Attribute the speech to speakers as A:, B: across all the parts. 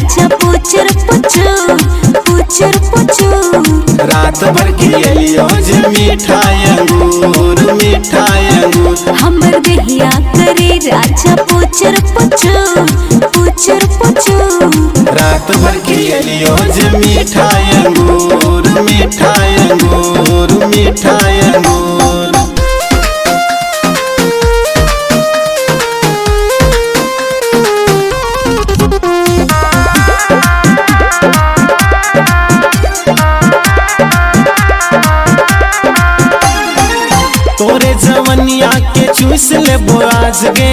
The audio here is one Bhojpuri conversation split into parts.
A: राजा पुचर पुचू पुचर पुचू।
B: रात भर खियलियो जे मिठाई अंगूर मिठाई अंगूर।
A: हमर देहिया करे राजा पुचर पुचू पुचर पुचू।
B: रात भर खियलियो जे मिठाई अंगूर मिठाई अंगूर मिठाई अंगूर। तोरे जवनिया के चूस लेबो आज गे,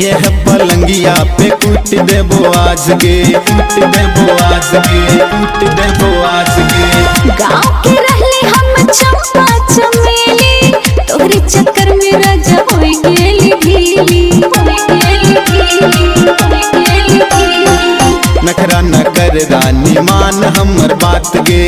B: यह पलंगिया पे कूट देबो आज गे, कूट देबो आज गे, कूट देबो आज गे।
A: गाँव के रहले हम चंपा चमेली, तोहरे चक्कर में राजा होई गेली ढीली, होई गेली ढीली, होई गेली ढीली।
B: नखरा न कर रानी मान हमर बात गे,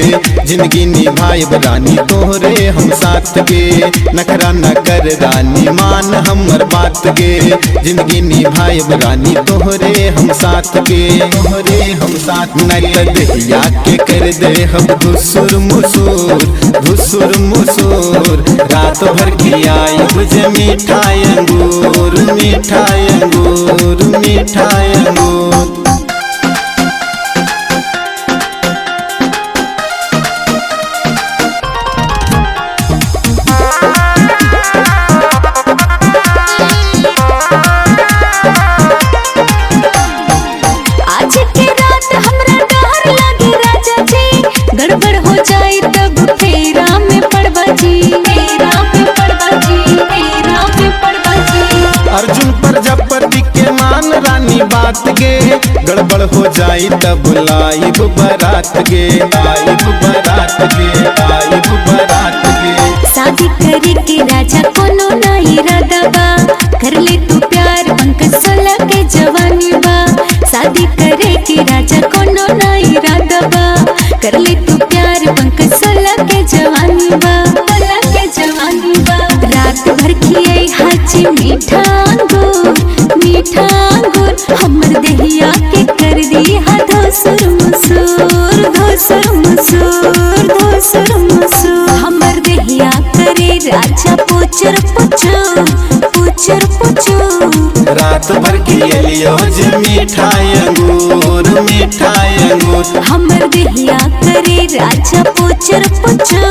B: जिंदगी निभाइब रानी तोहरे हम साथ गे। नखरा न कर रानी मान हमर बात गे, जिंदगी निभाइब रानी तोहरे हम साथ गे, तोहरे हम साथ। न दहिया के कर दे हम घुसुर मुसुर घुसुर मुसुर। रात भर खियाई बुझे मिठाई अंगूर मिठाई अंगूर मिठाई अंगूर।
A: गड़बड़ हो जाए तब फेरा में पड़बा जी, फेरा में पड़बा जी, फेरा में पड़बा जी।
B: अर्जुन प्रजापति के मान रानी बात गे, गड़बड़ हो जाए तब लाइब बारात गे, लाइब बारात गे, लाइब बारात गे।
A: शादी करे के राजा कोनो ना इरादा बा, कर ले तू प्यार पंकज 16 के जवानी बा। शादी करे के राजा कोनो ना इरादा बा, कर ले तू प्यार पंकज 16 के जवानी बा, 16 के जवानी बा। रात भर खियाई हाजी मीठा अंगूर मीठा अंगूर। हमर देहिया के कर दी हा धोसुर मुसुर धोसुर मुसुर धोसुर मुसुर। हमर देहिया करे राजा पुचर पुचू पुचर पुचू।
B: रात भर खियलियो जे मिठाई अंगूर मिठाई अंगूर।
A: हमर देहिया करे राजा पुचर पुचू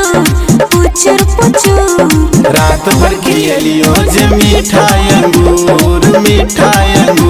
A: पुचर पुचू।
B: रात भर खियलियो जे मिठाई अंगूर मिठाई अंगूर।